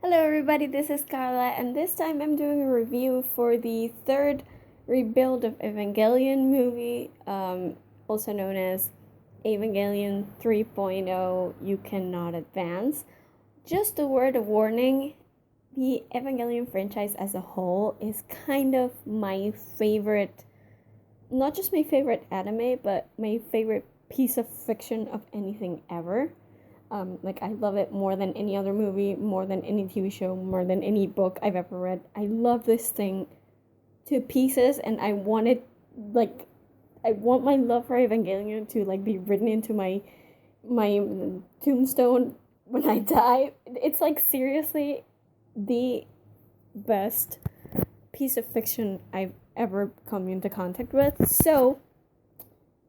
Hello everybody, this is Carla, and this time I'm doing a review for the third Rebuild of Evangelion movie, also known as Evangelion 3.0 You Cannot Advance. Just a word of warning, the Evangelion franchise as a whole is kind of my favorite, not just my favorite anime, but my favorite piece of fiction of anything ever. I love it more than any other movie, more than any TV show, more than any book I've ever read. I love this thing to pieces, and I want my love for Evangelion to be written into my tombstone when I die. It's seriously the best piece of fiction I've ever come into contact with. So,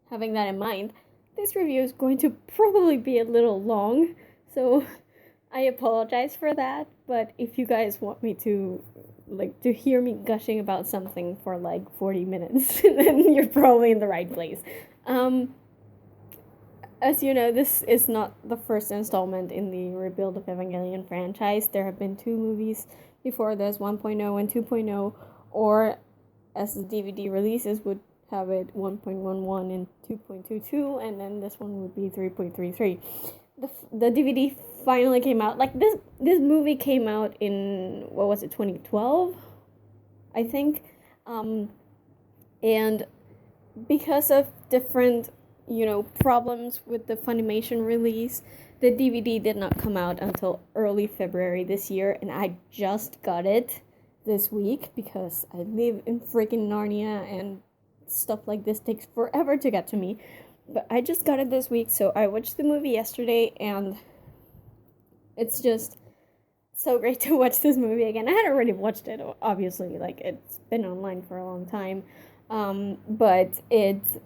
having that in mind, this review is going to probably be a little long, so I apologize for that. But if you guys want me to hear me gushing about something for 40 minutes, then you're probably in the right place. As you know, this is not the first installment in the Rebuild of Evangelion franchise. There have been two movies before this, 1.0 and 2.0, or as the DVD releases would have it 1.11 and 2.22, and then this one would be 3.33. The DVD finally came out. This movie came out in, what was it, 2012, I think. And because of different problems with the Funimation release, the DVD did not come out until early February this year, and I just got it this week because I live in freaking Narnia and stuff like this takes forever to get to me. But I just got it this week, so I watched the movie yesterday, and it's just so great to watch this movie again. I had already watched it, obviously, it's been online for a long time, but it's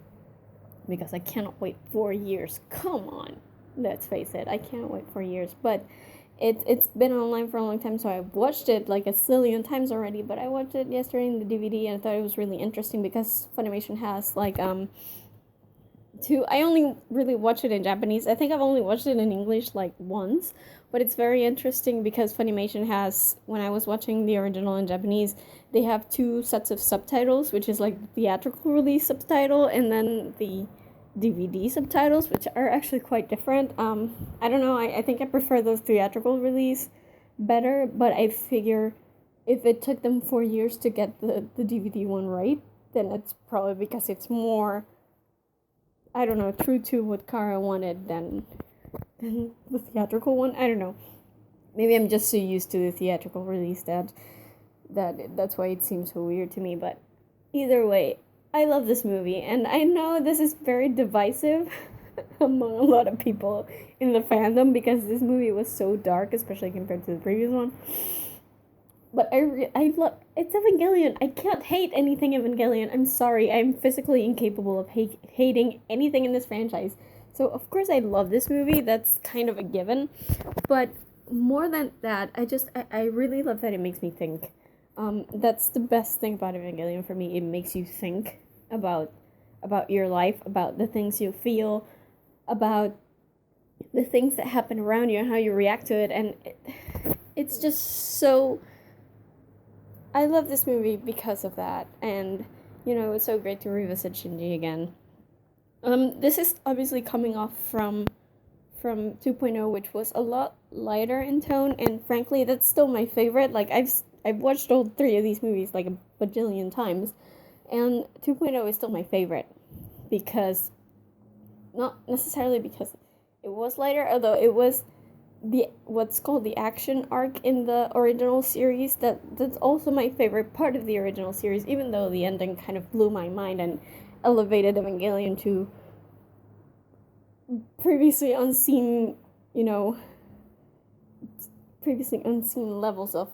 because I cannot wait 4 years. Come on, let's face it, I can't wait 4 years, but it's been online for a long time, so I've watched it a zillion times already, but I watched it yesterday in the DVD, and I thought it was really interesting because Funimation has, I only really watched it in Japanese. I think I've only watched it in English, once, but it's very interesting because Funimation has, when I was watching the original in Japanese, they have two sets of subtitles, which is, the theatrical release subtitle, and then the DVD subtitles, which are actually quite different. I don't know, I think I prefer the theatrical release better, but I figure if it took them 4 years to get the DVD one right, then it's probably because it's more, I don't know, true to what Khara wanted than the theatrical one. I don't know. Maybe I'm just so used to the theatrical release that's why it seems so weird to me, but either way, I love this movie, and I know this is very divisive among a lot of people in the fandom because this movie was so dark, especially compared to the previous one. But I love, it's Evangelion. I can't hate anything Evangelion. I'm sorry, I'm physically incapable of hating anything in this franchise. So of course I love this movie. That's kind of a given. But more than that, I really love that it makes me think. That's the best thing about Evangelion for me. It makes you think about your life, about the things you feel, about the things that happen around you and how you react to it, and it's just so. I love this movie because of that, and it's so great to revisit Shinji again. This is obviously coming off from 2.0, which was a lot lighter in tone, and frankly, that's still my favorite. I've watched all three of these movies a bajillion times, and 2.0 is still my favorite because, not necessarily because it was lighter, although it was what's called the action arc in the original series. That's also my favorite part of the original series, even though the ending kind of blew my mind and elevated Evangelion to previously unseen levels of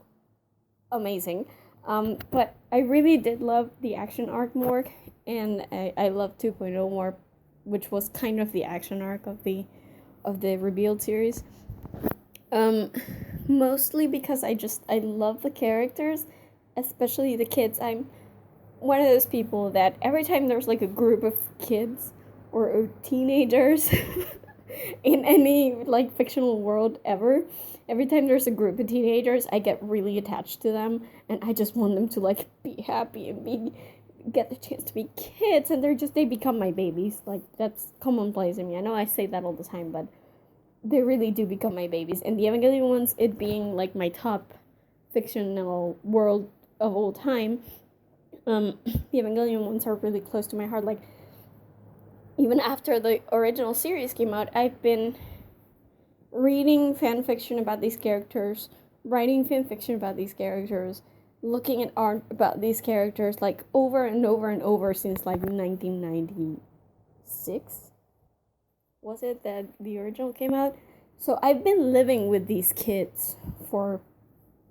amazing. But I really did love the action arc more, and I love 2.0 more, which was kind of the action arc of the Rebuild series. Mostly because I love the characters, especially the kids. I'm one of those people that every time there's a group of kids or teenagers in any like fictional world ever. Every time there's a group of teenagers, I get really attached to them, and I just want them to like be happy and get the chance to be kids, and they become my babies. Like, that's commonplace in me. I know I say that all the time, but they really do become my babies. And the Evangelion ones, it being like my top fictional world of all time, the Evangelion ones are really close to my heart. Like, even after the original series came out, I've been reading fan fiction about these characters, writing fan fiction about these characters, looking at art about these characters, like, over and over and over since, like, 1996? Was it that the original came out? So I've been living with these kids for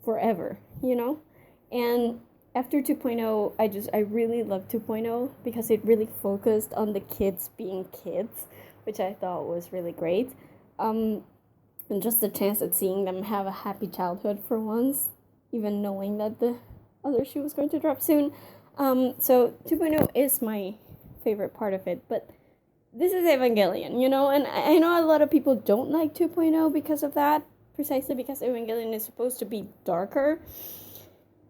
forever, you know? And after 2.0, I really loved 2.0 because it really focused on the kids being kids, which I thought was really great. And just the chance at seeing them have a happy childhood for once, even knowing that the other shoe was going to drop soon. So 2.0 is my favorite part of it, but this is Evangelion, you know, and I know a lot of people don't like 2.0 because of that, precisely because Evangelion is supposed to be darker,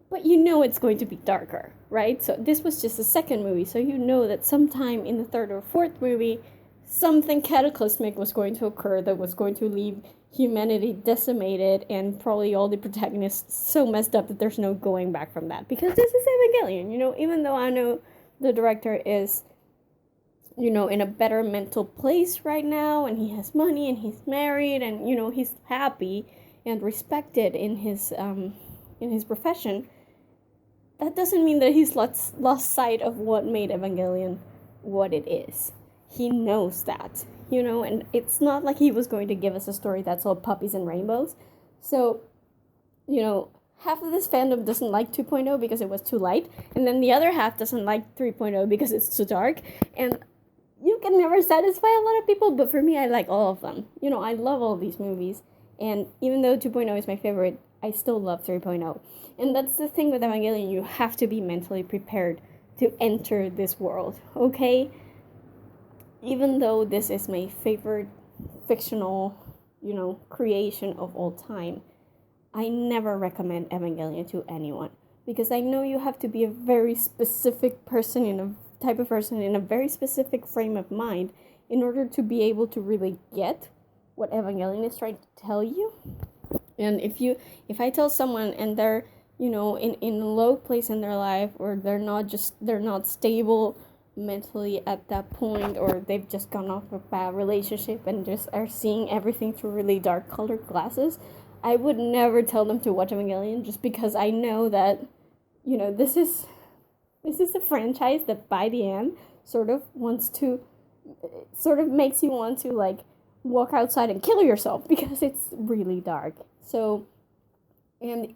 but you know it's going to be darker, right? So this was just the second movie, so you know that sometime in the third or fourth movie, something cataclysmic was going to occur that was going to leave humanity decimated and probably all the protagonists so messed up that there's no going back from that. Because this is Evangelion, you know, even though Anno, the director, is, you know, in a better mental place right now, and he has money, and he's married, and, you know, he's happy and respected in his profession, that doesn't mean that he's lost sight of what made Evangelion what it is. He knows that, you know, and it's not like he was going to give us a story that's all puppies and rainbows. So, you know, half of this fandom doesn't like 2.0 because it was too light, and then the other half doesn't like 3.0 because it's too dark, and you can never satisfy a lot of people, but for me, I like all of them. You know, I love all these movies, and even though 2.0 is my favorite, I still love 3.0. And that's the thing with Evangelion, you have to be mentally prepared to enter this world, okay? Even though this is my favorite fictional, you know, creation of all time, I never recommend Evangelion to anyone, because I know you have to be a very specific person, in a type of person in a very specific frame of mind in order to be able to really get what Evangelion is trying to tell you. And if I tell someone and they're, you know, in a low place in their life, or they're not stable mentally at that point, or they've just gone off a bad relationship and just are seeing everything through really dark colored glasses, I would never tell them to watch Evangelion, just because I know that, you know, this is a franchise that by the end sort of makes you want to, like, walk outside and kill yourself because it's really dark. So, and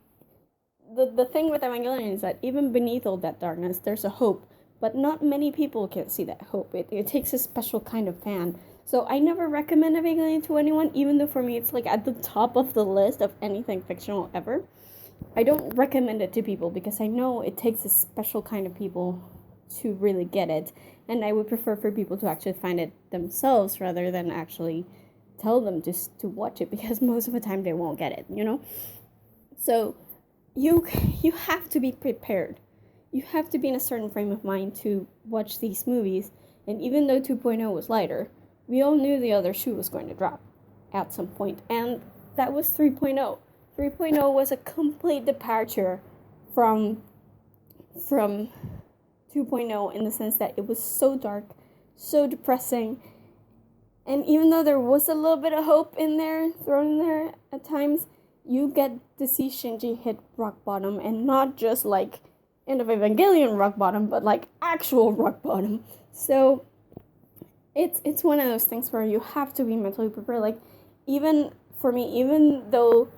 the thing with Evangelion is that even beneath all that darkness, there's a hope. But not many people can see that hope. It takes a special kind of fan. So I never recommend Evangelion to anyone, even though for me it's like at the top of the list of anything fictional ever. I don't recommend it to people because I know it takes a special kind of people to really get it. And I would prefer for people to actually find it themselves rather than actually tell them just to watch it, because most of the time they won't get it, you know? So you have to be prepared. You have to be in a certain frame of mind to watch these movies, and even though 2.0 was lighter, we all knew the other shoe was going to drop at some point, and that was 3.0. 3.0 was a complete departure from 2.0 in the sense that it was so dark, so depressing, and even though there was a little bit of hope in there, thrown in there at times, you get to see Shinji hit rock bottom, and not just like end of Evangelion rock bottom, but like actual rock bottom. So it's one of those things where you have to be mentally prepared. Like, even for me, even though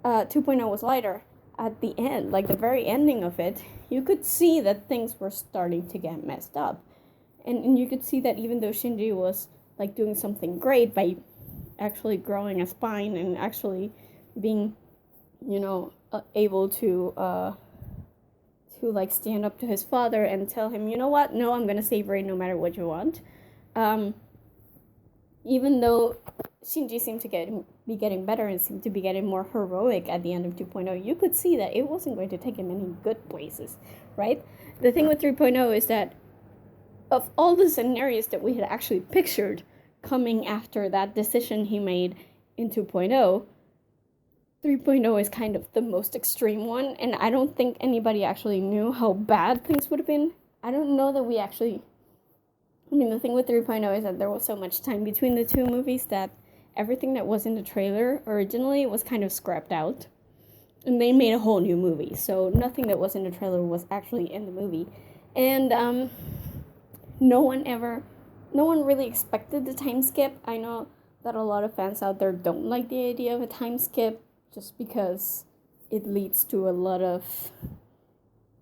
2.0 was lighter, at the end, like the very ending of it, you could see that things were starting to get messed up, and you could see that even though Shinji was like doing something great by actually growing a spine and actually being, you know, able to like stand up to his father and tell him, you know what, no, I'm gonna save Rei no matter what you want. even though Shinji seemed to be getting better and seemed to be getting more heroic at the end of 2.0, you could see that it wasn't going to take him any good places, right? The thing with 3.0 is that of all the scenarios that we had actually pictured coming after that decision he made in 2.0, 3.0 is kind of the most extreme one, and I don't think anybody actually knew how bad things would have been. I don't know that we actually... I mean, the thing with 3.0 is that there was so much time between the two movies that everything that was in the trailer originally was kind of scrapped out. And they made a whole new movie, so nothing that was in the trailer was actually in the movie. And no one really expected the time skip. I know that a lot of fans out there don't like the idea of a time skip just because it leads to a lot of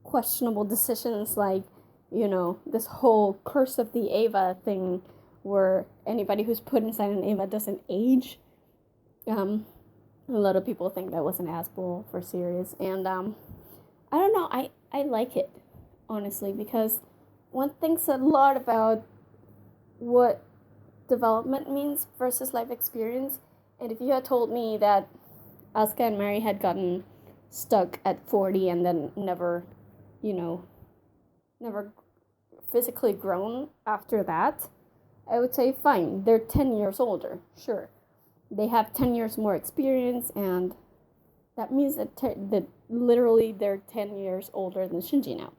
questionable decisions, like, you know, this whole curse of the Eva thing where anybody who's put inside an Eva doesn't age. A lot of people think that was an asshole for serious, and I don't know, I like it, honestly, because one thinks a lot about what development means versus life experience. And if you had told me that Asuka and Mary had gotten stuck at 40 and then never physically grown after that, I would say fine, they're 10 years older, sure. They have 10 years more experience, and that means that literally they're 10 years older than Shinji now.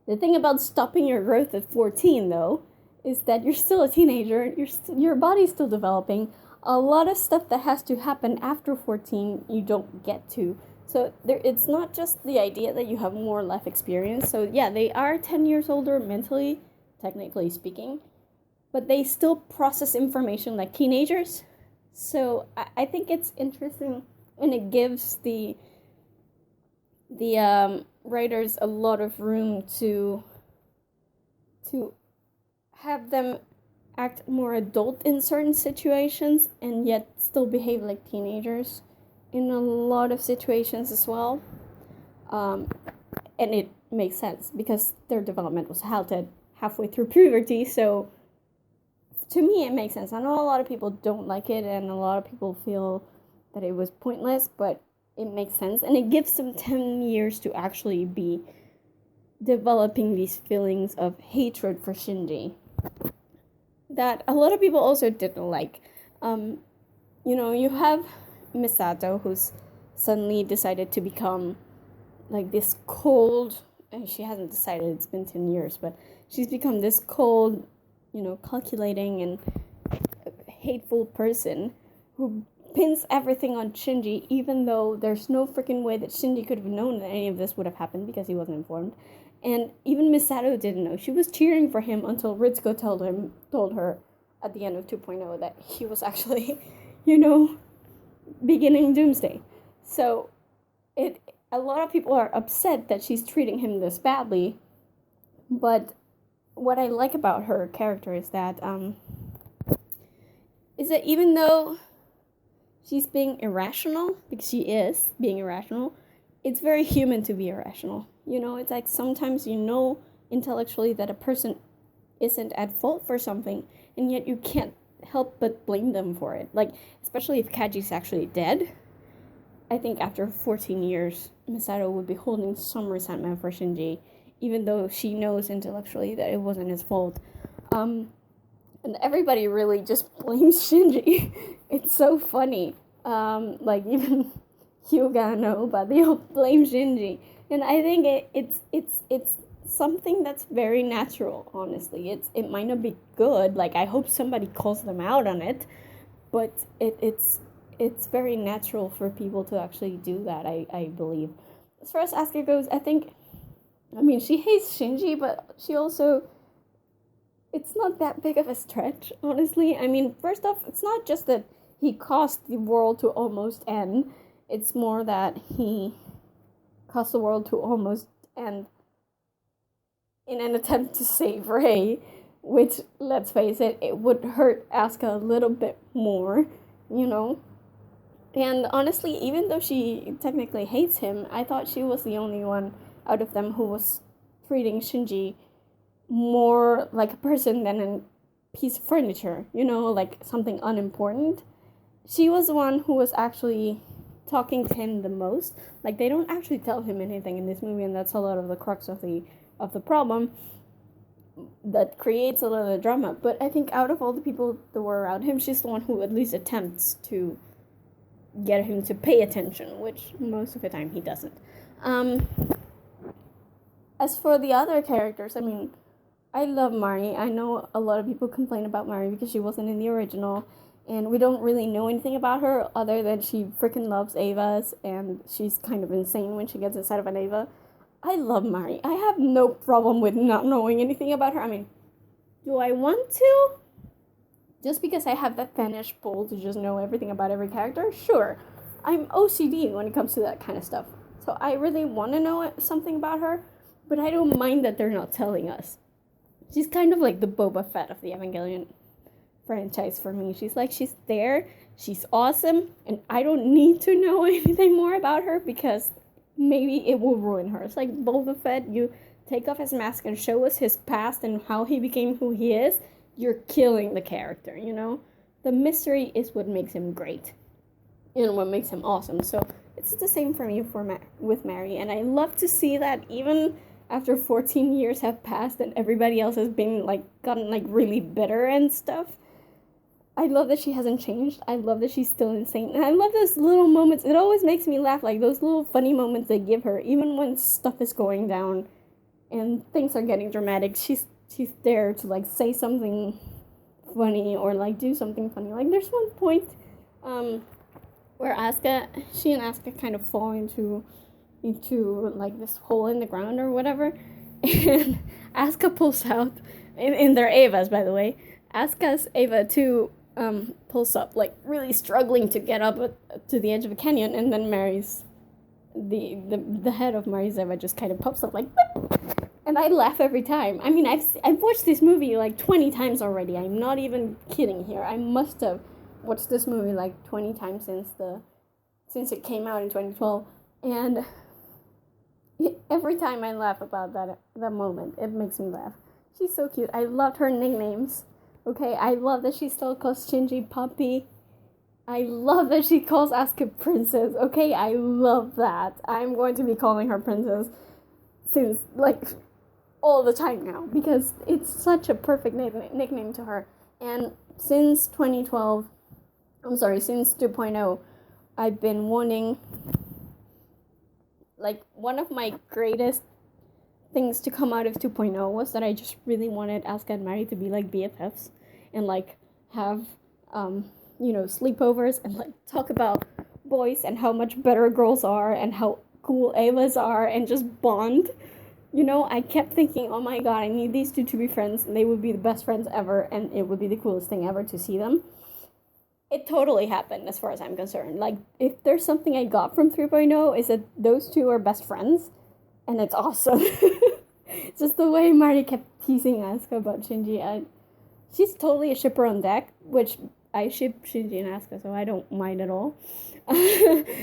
The thing about stopping your growth at 14, though, is that you're still a teenager, your body's still developing. A lot of stuff that has to happen after 14, you don't get to. So it's not just the idea that you have more life experience. So yeah, they are 10 years older mentally, technically speaking, but they still process information like teenagers. So I think it's interesting, and it gives the writers a lot of room to have them act more adult in certain situations and yet still behave like teenagers in a lot of situations as well. And it makes sense because their development was halted halfway through puberty, so to me it makes sense. I know a lot of people don't like it and a lot of people feel that it was pointless, but it makes sense, and it gives them 10 years to actually be developing these feelings of hatred for Shinji that a lot of people also didn't like. You have Misato, who's suddenly decided to become like this cold, and she hasn't decided, it's been 10 years, but she's become this cold, calculating and hateful person who pins everything on Shinji, even though there's no freaking way that Shinji could have known that any of this would have happened because he wasn't informed. And even Misato didn't know. She was cheering for him until Ritsuko told her at the end of 2.0 that he was actually, beginning Doomsday. So a lot of people are upset that she's treating him this badly, but what I like about her character is that even though she's being irrational, because she is being irrational, it's very human to be irrational. It's like sometimes intellectually that a person isn't at fault for something, and yet you can't help but blame them for it. Like, especially if Kaji's actually dead. I think after 14 years, Misato would be holding some resentment for Shinji, even though she knows intellectually that it wasn't his fault. And everybody really just blames Shinji. It's so funny. Like, even Hyuga and Oba, they all blame Shinji. And I think it's something that's very natural, honestly. It might not be good, like I hope somebody calls them out on it, but it's very natural for people to actually do that, I believe. As far as Asuka goes, she hates Shinji, but she also, it's not that big of a stretch, honestly. First off, it's not just that he caused the world to almost end, it's more that he caused the world to almost end in an attempt to save Rei, which, let's face it, it would hurt Asuka a little bit more, And honestly, even though she technically hates him, I thought she was the only one out of them who was treating Shinji more like a person than piece of furniture, like something unimportant. She was the one who was actually talking to him the most. Like, they don't actually tell him anything in this movie, and that's a lot of the crux of the problem that creates a lot of the drama. But I think out of all the people that were around him, she's the one who at least attempts to get him to pay attention, which most of the time he doesn't. As for the other characters, I mean, I love Mari. I know a lot of people complain about Mari because she wasn't in the original, and we don't really know anything about her other than she freaking loves Evas, and she's kind of insane when she gets inside of an Eva. I love Mari. I have no problem with not knowing anything about her. I mean, do I want to? Just because I have that fetish pull to just know everything about every character? Sure. I'm OCD when it comes to that kind of stuff. So I really want to know something about her, but I don't mind that they're not telling us. She's kind of like the Boba Fett of the Evangelion franchise for me. She's there, she's awesome, and I don't need to know anything more about her because maybe it will ruin her. It's like Boba Fett, you take off his mask and show us his past and how he became who he is, you're killing the character, The mystery is what makes him great and what makes him awesome. So it's the same for me with Mari, and I love to see that even after 14 years have passed and everybody else has been gotten really bitter and stuff. I love that she hasn't changed. I love that she's still insane. And I love those little moments. It always makes me laugh, like those little funny moments they give her, even when stuff is going down and things are getting dramatic. She's there to say something funny or do something funny. Like there's one point where she and Asuka kind of fall into this hole in the ground or whatever, and Asuka pulls out in their Evas, by the way. Asuka's Eva 2 pulls up, really struggling to get up to the edge of a canyon, and then Mary's the head of Mari's Eva just kind of pops up Whip! And I laugh every time. I mean, I've watched this movie 20 times already. I'm not even kidding here. I must have watched this movie 20 times since it came out in 2012, and every time I laugh about that moment, it makes me laugh. She's so cute. I loved her nicknames. Okay, I love that she still calls Shinji Puppy. I love that she calls Asuka Princess. Okay, I love that. I'm going to be calling her Princess since, all the time now, because it's such a perfect nickname to her. And since 2.0, I've been wanting, one of my greatest things to come out of 2.0 was that I just really wanted Asuka and Mari to be BFFs and have sleepovers and talk about boys and how much better girls are and how cool Evas are and just bond. I kept thinking, oh my god, I need these two to be friends and they would be the best friends ever and it would be the coolest thing ever to see them. It totally happened as far as I'm concerned. If there's something I got from 3.0 is that those two are best friends, and it's awesome. It's just the way Mari kept teasing Asuka about Shinji. She's totally a shipper on deck, which I ship Shinji and Asuka, so I don't mind at all.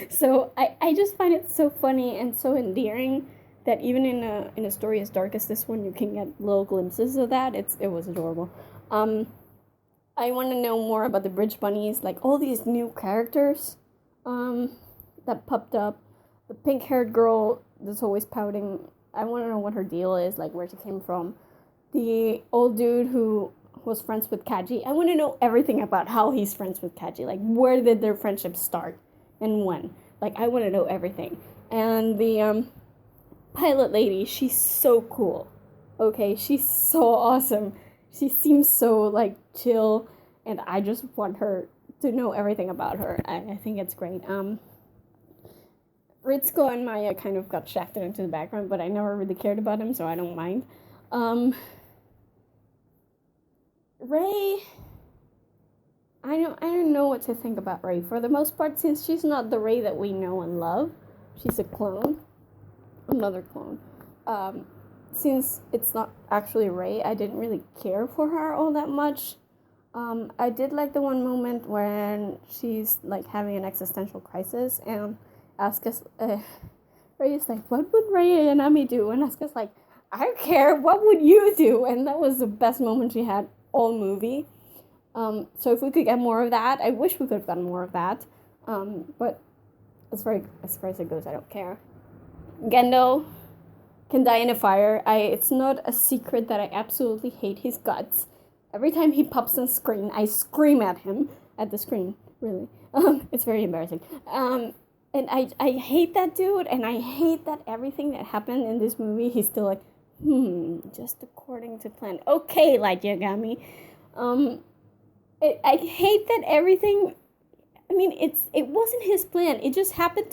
So I just find it so funny and so endearing that even in a story as dark as this one, you can get little glimpses of that. It was adorable. I want to know more about the Bridge Bunnies, all these new characters that popped up. The pink-haired girl that's always pouting. I want to know what her deal is, where she came from. The old dude who was friends with Kaji. I want to know everything about how he's friends with Kaji. Where did their friendship start and when? I want to know everything. And the pilot lady, she's so cool. Okay, she's so awesome. She seems so, chill, and I just want her to know everything about her. I think it's great. Ritsuko and Maya kind of got shafted into the background, but I never really cared about him, so I don't mind. Rei, I don't know what to think about Rei. For the most part, since she's not the Rei that we know and love, she's a clone. Another clone. Since it's not actually Rei, I didn't really care for her all that much. I did like the one moment when she's having an existential crisis and Asuka's Rei is what would Rei and Ami do? And Asuka's I don't care, what would you do? And that was the best moment she had all movie. So if we could get more of that, I wish we could have gotten more of that. But as far as it goes, I don't care. Gendo can die in a fire. It's not a secret that I absolutely hate his guts. Every time he pops on screen, I scream at him at the screen. Really, it's very embarrassing. And I hate that dude, and I hate that everything that happened in this movie, he's still like, just according to plan. Okay, Light Yagami. I hate that everything. I mean, it wasn't his plan. It just happened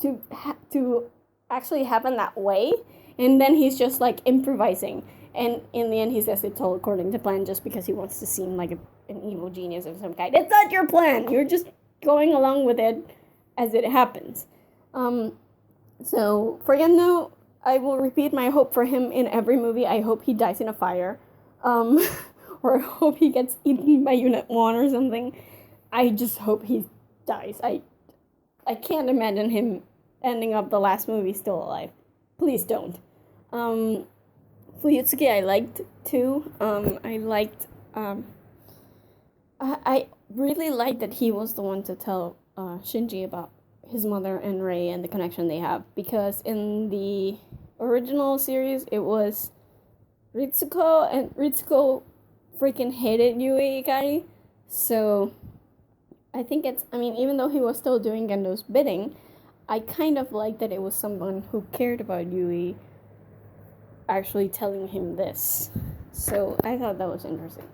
to actually happen that way, and then he's just like improvising. And in the end, he says it's all according to plan just because he wants to seem like an evil genius of some kind. It's not your plan. You're just going along with it as it happens. So for Gendo, I will repeat my hope for him in every movie. I hope he dies in a fire. Or I hope he gets eaten by Unit 1 or something. I just hope he dies. I can't imagine him ending up the last movie still alive. Please don't. Fuyutsuki I liked too. I really liked that he was the one to tell Shinji about his mother and Rei and the connection they have. Because in the original series, it was Ritsuko, and Ritsuko freaking hated Yui Ikari. So I think even though he was still doing Gendo's bidding, I kind of like that it was someone who cared about Yui actually telling him this. So I thought that was interesting.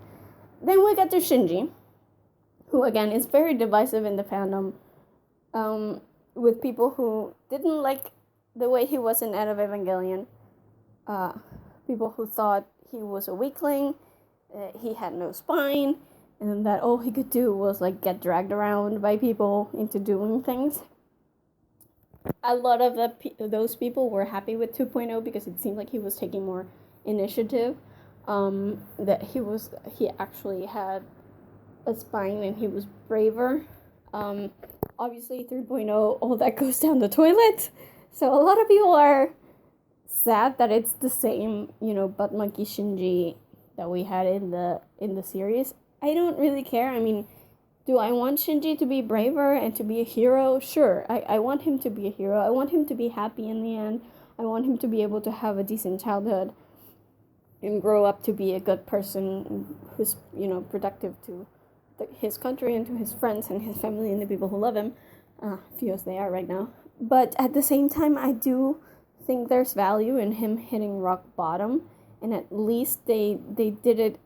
Then we get to Shinji, who again is very divisive in the fandom, with people who didn't like the way he was in Anno of Evangelion, people who thought he was a weakling, he had no spine, and that all he could do was like get dragged around by people into doing things. A lot of those people were happy with 2.0 because it seemed like he was taking more initiative, that he actually had a spine and he was braver. Obviously 3.0, all that goes down the toilet. So a lot of people are sad that it's the same, butt monkey Shinji that we had in the series. I don't really care. I mean, do I want Shinji to be braver and to be a hero? Sure, I want him to be a hero. I want him to be happy in the end. I want him to be able to have a decent childhood and grow up to be a good person who's, productive to his country and to his friends and his family and the people who love him, few as they are right now. But at the same time, I do think there's value in him hitting rock bottom, and at least they did it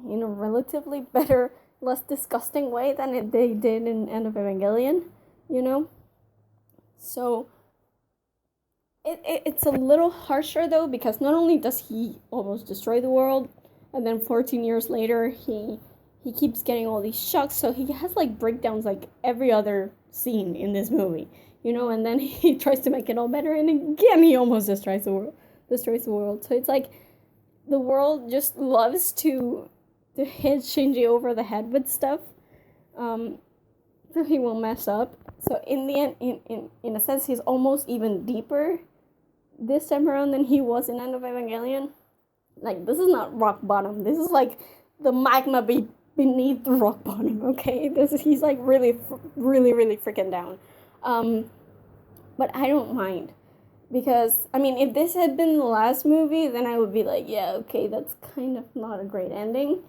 in a relatively better, less disgusting way than they did in End of Evangelion, So it's a little harsher though, because not only does he almost destroy the world, and then 14 years later he keeps getting all these shocks, so he has like breakdowns like every other scene in this movie, and then he tries to make it all better, and again he almost destroys the world. So it's like the world just loves to hit Shinji over the head with stuff, so he will mess up. So in the end, in a sense, he's almost even deeper this time around than he was in End of Evangelion. Like, this is not rock bottom. This is like the magma beneath the rock bottom. Okay, he's like really, really, really freaking down. But I don't mind, because if this had been the last movie, then I would be like, yeah, okay, that's kind of not a great ending.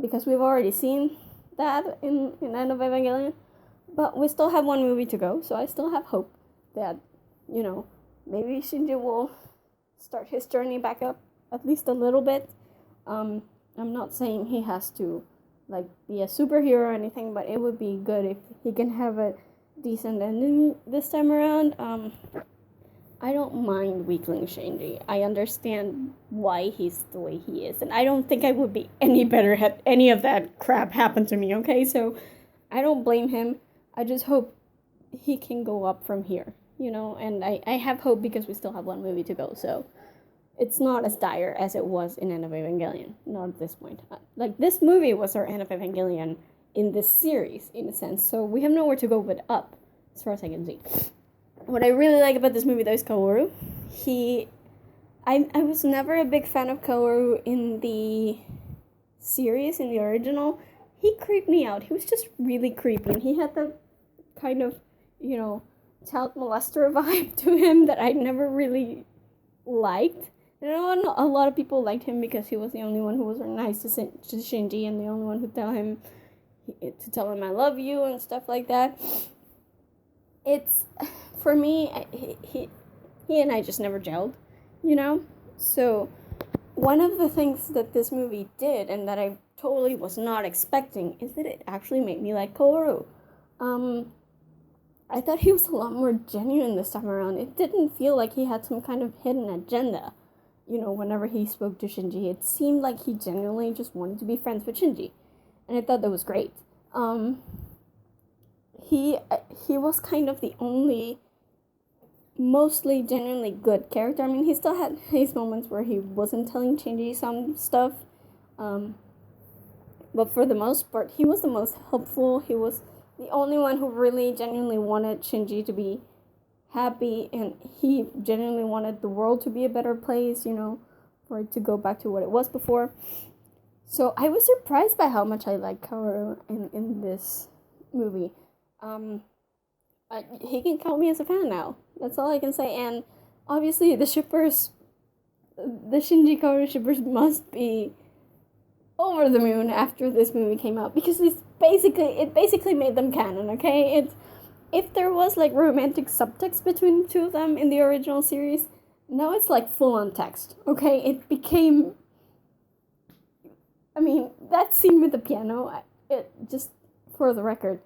Because we've already seen that in End of Evangelion, but we still have one movie to go, so I still have hope that, maybe Shinji will start his journey back up at least a little bit. I'm not saying he has to, like, be a superhero or anything, but it would be good if he can have a decent ending this time around. I don't mind weakling Shinji. I understand why he's the way he is, and I don't think I would be any better had any of that crap happen to me, okay? So I don't blame him. I just hope he can go up from here, and I have hope because we still have one movie to go, so it's not as dire as it was in End of Evangelion, not at this point. Like, this movie was our End of Evangelion in this series, in a sense, so we have nowhere to go but up, as far as I can see. What I really like about this movie, though, is Kaworu. He I was never a big fan of Kaoru in the series, in the original. He creeped me out. He was just really creepy, and he had the kind of, child molester vibe to him that I never really liked. And I know a lot of people liked him because he was the only one who was nice to Shinji, and the only one who tell him I love you and stuff like that. It's, for me, he and I just never gelled, So one of the things that this movie did, and that I totally was not expecting, is that it actually made me like Kaoru. I thought he was a lot more genuine this time around. It didn't feel like he had some kind of hidden agenda. Whenever he spoke to Shinji, it seemed like he genuinely just wanted to be friends with Shinji. And I thought that was great. He was kind of the only mostly genuinely good character. I mean, he still had his moments where he wasn't telling Shinji some stuff. But for the most part, he was the most helpful. He was the only one who really genuinely wanted Shinji to be happy, and he genuinely wanted the world to be a better place, for it to go back to what it was before. So I was surprised by how much I liked Kaoru in this movie. He can count me as a fan now. That's all I can say. And obviously the Shinji Kaoru shippers must be over the moon after this movie came out, because it basically made them canon, okay? If there was like romantic subtext between the two of them in the original series, now it's like full on text, okay? It became, I mean, that scene with the piano, it just, for the record,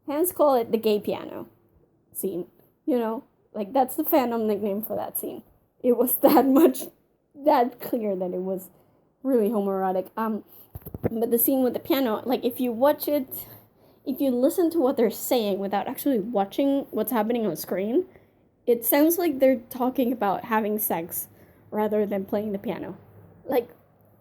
fans call it the gay piano scene, like that's the fandom nickname for that scene. It was that clear that it was really homoerotic. But the scene with the piano, like if you watch it, if you listen to what they're saying without actually watching what's happening on screen, it sounds like they're talking about having sex rather than playing the piano. Like,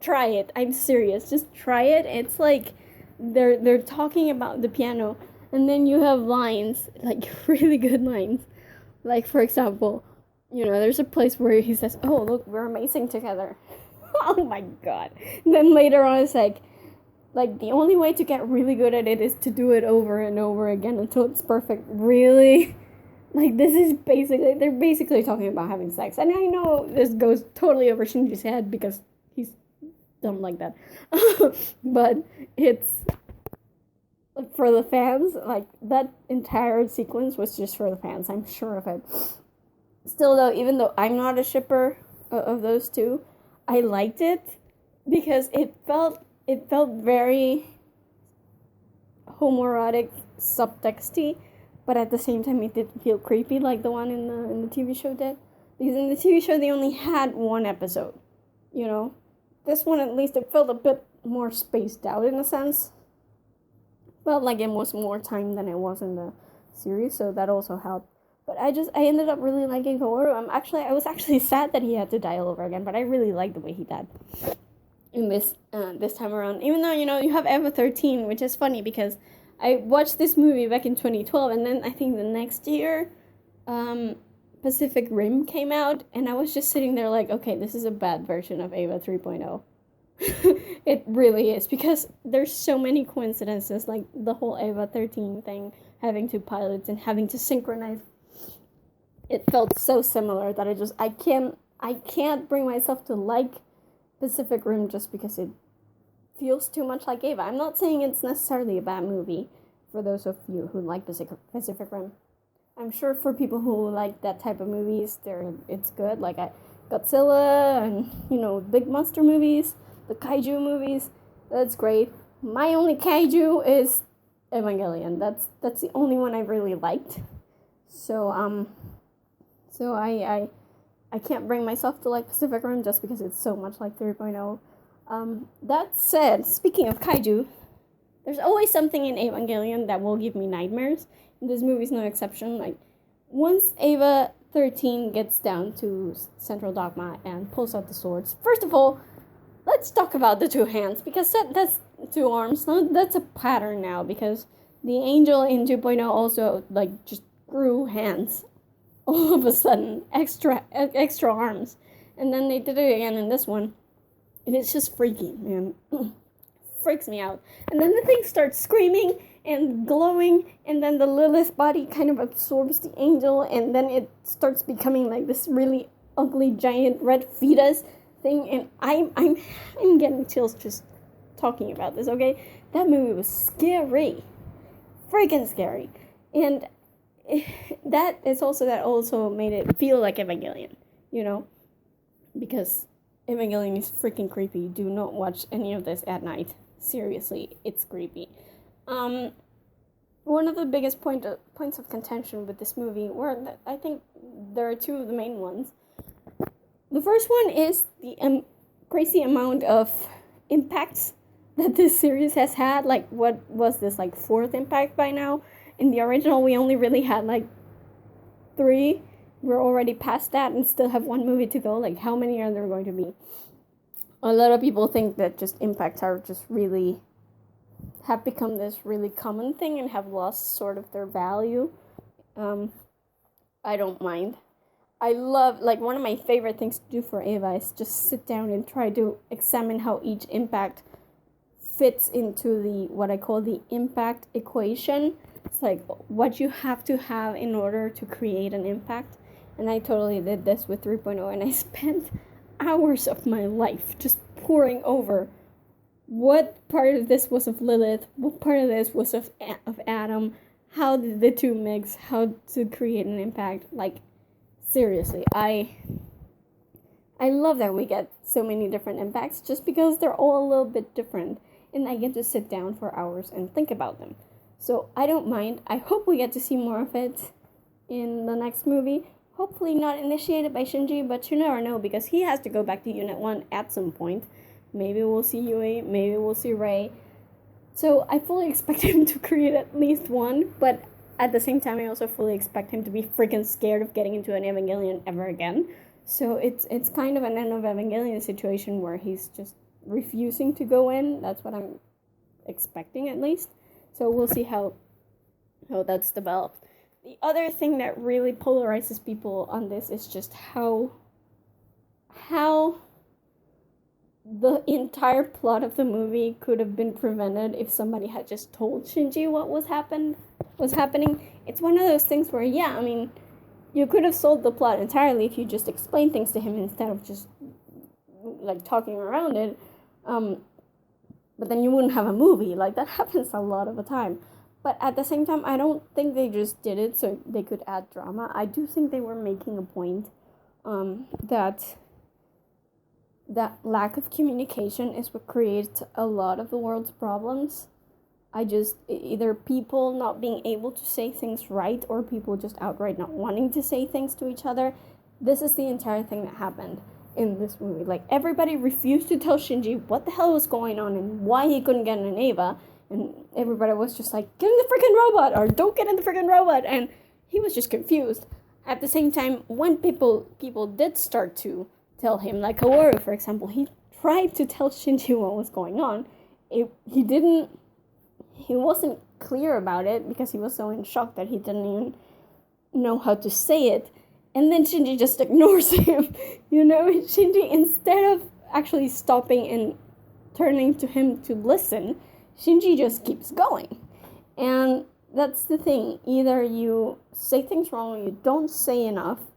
try it. I'm serious. Just try it. It's like they're talking about the piano, and then you have lines, like really good lines. Like, for example, there's a place where he says, "Oh, look, we're amazing together." Oh my god. And then later on it's like the only way to get really good at it is to do it over and over again until it's perfect. Really? Like, they're basically talking about having sex. And I know this goes totally over Shinji's head because he's dumb like that. But it's, for the fans, like, that entire sequence was just for the fans. I'm sure of it. Still though, even though I'm not a shipper of those two, I liked it because it felt very homoerotic, subtexty, but at the same time it didn't feel creepy like the one in the TV show did. Because in the TV show they only had one episode, This one, at least, it felt a bit more spaced out in a sense. Felt like it was more time than it was in the series, so that also helped. But I ended up really liking Kaoru. I was actually sad that he had to die all over again, but I really liked the way he died in this time around. Even though, you have Eva 13, which is funny because I watched this movie back in 2012, and then I think the next year, Pacific Rim came out, and I was just sitting there like, okay, this is a bad version of Eva 3.0. It really is, because there's so many coincidences, like the whole Eva 13 thing, having two pilots and having to synchronize. It felt so similar that I can't bring myself to like Pacific Rim just because it feels too much like Eva. I'm not saying it's necessarily a bad movie for those of you who like Pacific Rim. I'm sure for people who like that type of movies, it's good. Like Godzilla and, big monster movies, the kaiju movies, that's great. My only kaiju is Evangelion. That's the only one I really liked. So I can't bring myself to like Pacific Rim just because it's so much like 3.0. That said, speaking of kaiju, there's always something in Evangelion that will give me nightmares. And this movie's no exception. Like, once Eva 13 gets down to Central Dogma and pulls out the swords, first of all, let's talk about the two hands, because that's two arms. That's a pattern now, because the angel in 2.0 also, just grew hands all of a sudden, extra arms. And then they did it again in this one. And it's just freaky, man. Freaks me out. And then the thing starts screaming and glowing, and then the Lilith body kind of absorbs the angel, and then it starts becoming like this really ugly giant red fetus thing. And I'm getting chills just talking about this, okay? That movie was scary. Freaking scary. And that also made it feel like Evangelion, you know? Because Evangelion is freaking creepy. Do not watch any of this at night. Seriously, it's creepy. One of the biggest points of contention with this movie I think there are two of the main ones. The first one is the crazy amount of impacts that this series has had. Like, what was this, like, 4th impact by now? In the original, we only really had, like, 3. We're already past that and still have 1 movie to go. Like, how many are there going to be? A lot of people think that just impacts are just really, have become this really common thing and have lost sort of their value. I don't mind. I love, like, one of my favorite things to do for Eva is just sit down and try to examine how each impact fits into what I call the impact equation. It's like what you have to have in order to create an impact. And I totally did this with 3.0, and I spent hours of my life just poring over what part of this was of Lilith, what part of this was of Adam, how did the two mix, how to create an impact. Like, seriously, I love that we get so many different impacts just because they're all a little bit different, and I get to sit down for hours and think about them. So I don't mind. I hope we get to see more of it in the next movie. Hopefully not initiated by Shinji, but you never know, because he has to go back to Unit 1 at some point. Maybe we'll see Yui, maybe we'll see Rei. So I fully expect him to create at least one, but at the same time I also fully expect him to be freaking scared of getting into an Evangelion ever again. So it's kind of an End of Evangelion situation where he's just refusing to go in. That's what I'm expecting, at least. So we'll see how that's developed. The other thing that really polarizes people on this is just how the entire plot of the movie could have been prevented if somebody had just told Shinji what was happening. It's one of those things where, yeah, I mean, you could have solved the plot entirely if you just explained things to him instead of just, like, talking around it. But then you wouldn't have a movie. Like, that happens a lot of the time. But at the same time, I don't think they just did it so they could add drama. I do think they were making a point that lack of communication is what creates a lot of the world's problems. Either people not being able to say things right, or people just outright not wanting to say things to each other. This is the entire thing that happened in this movie. Like, everybody refused to tell Shinji what the hell was going on and why he couldn't get an Eva. And everybody was just like, get in the freaking robot, or don't get in the freaking robot. And he was just confused. At the same time, when people did start to tell him, like Kaworu, for example, he tried to tell Shinji what was going on. He wasn't clear about it because he was so in shock that he didn't even know how to say it. And then Shinji just ignores him. You know, Shinji, instead of actually stopping and turning to him to listen, Shinji just keeps going. And that's the thing. Either you say things wrong, or you don't say enough,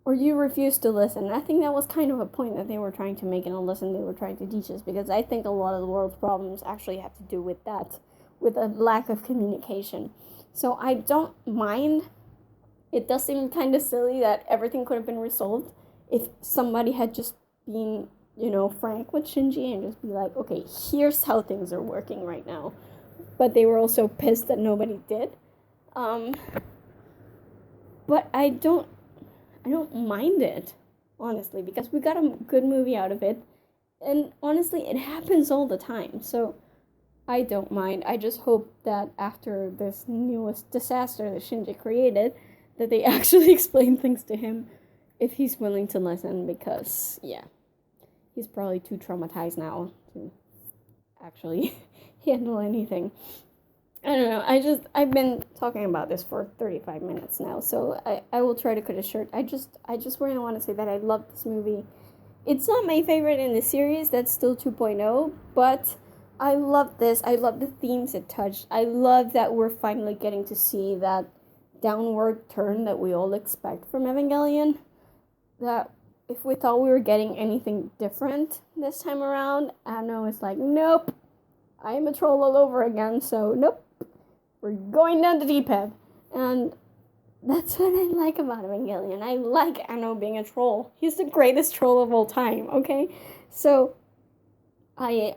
or you refuse to listen. And I think that was kind of a point that they were trying to make in a lesson they were trying to teach us, because I think a lot of the world's problems actually have to do with that, with a lack of communication. So I don't mind. It does seem kind of silly that everything could have been resolved if somebody had just been, you know, frank with Shinji and just be like, okay, here's how things are working right now. But they were also pissed that nobody did. But I don't mind it, honestly, because we got a good movie out of it. And honestly, it happens all the time. So I don't mind. I just hope that after this newest disaster that Shinji created, that they actually explain things to him if he's willing to listen, because, yeah, he's probably too traumatized now to actually handle anything. I don't know, I've been talking about this for 35 minutes now, so I will try to cut it short. I just really want to say that I love this movie. It's not my favorite in the series, that's still 2.0, but I love this. I love the themes it touched. I love that we're finally getting to see that downward turn that we all expect from Evangelion. That if we thought we were getting anything different this time around, Anno is like, nope, I am a troll all over again, so nope, we're going down the deep end. And that's what I like about Evangelion. I like Anno being a troll. He's the greatest troll of all time, okay? So, I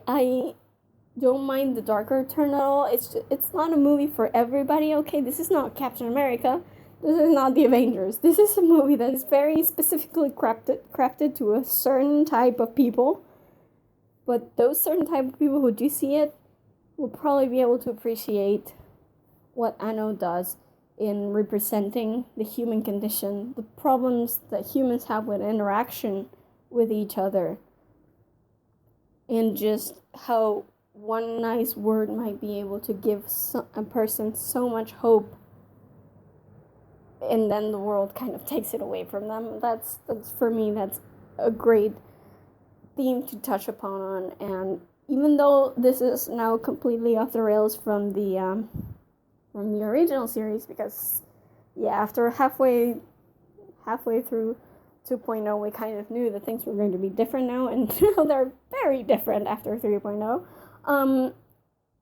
don't mind the darker turn at all. It's not a movie for everybody, okay? This is not Captain America. This is not the Avengers. This is a movie that is very specifically crafted to a certain type of people. But those certain type of people who do see it will probably be able to appreciate what Anno does in representing the human condition, the problems that humans have with interaction with each other, and just how one nice word might be able to give a person so much hope, and then the world kind of takes it away from them. That's for me, that's a great theme to touch upon. And even though this is now completely off the rails from the original series, because after halfway through 2.0 we kind of knew that things were going to be different now, and now they're very different after 3.0.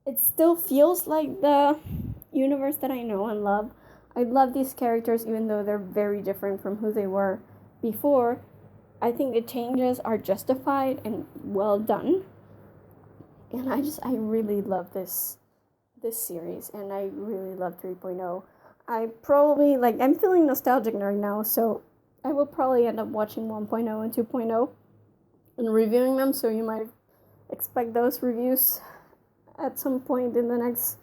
It still feels like the universe that I know and love. I love these characters even though they're very different from who they were before. I think the changes are justified and well done, and I really love this series, and I really love 3.0. I probably, I'm feeling nostalgic right now, so I will probably end up watching 1.0 and 2.0 and reviewing them, so you might expect those reviews at some point in the next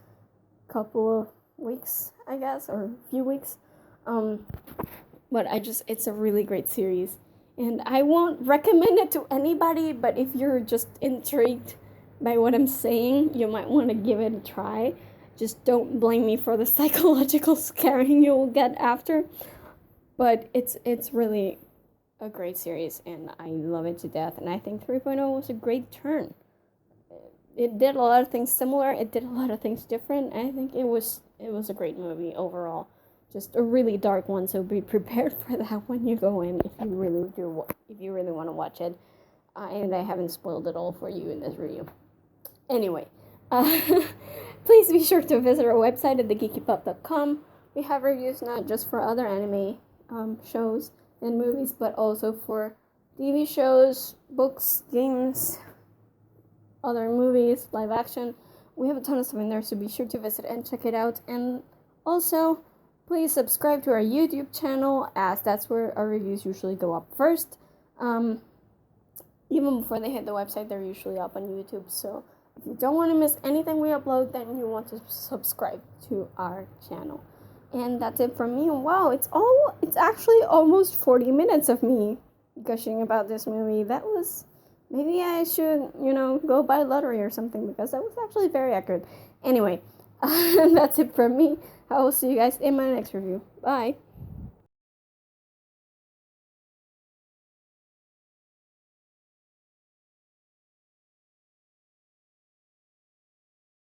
couple of weeks, I guess, or a few weeks. But it's a really great series, and I won't recommend it to anybody, but if you're just intrigued by what I'm saying, you might want to give it a try. Just don't blame me for the psychological scaring you'll get after. But it's really a great series, and I love it to death. And I think 3.0 was a great turn. It did a lot of things similar. It did a lot of things different. I think it was a great movie overall. Just a really dark one, so be prepared for that when you go in if you really want to watch it. And I haven't spoiled it all for you in this review. Anyway, please be sure to visit our website at thegeekypub.com. We have reviews not just for other anime shows and movies, but also for TV shows, books, games, other movies, live action. We have a ton of stuff in there, so be sure to visit and check it out. And also, please subscribe to our YouTube channel, as that's where our reviews usually go up first. Even before they hit the website, they're usually up on YouTube, so if you don't want to miss anything we upload, then you want to subscribe to our channel. And that's it from me. Wow, it's actually almost 40 minutes of me gushing about this movie. Maybe I should, go buy a lottery or something, because that was actually very accurate. Anyway, that's it from me. I will see you guys in my next review. Bye.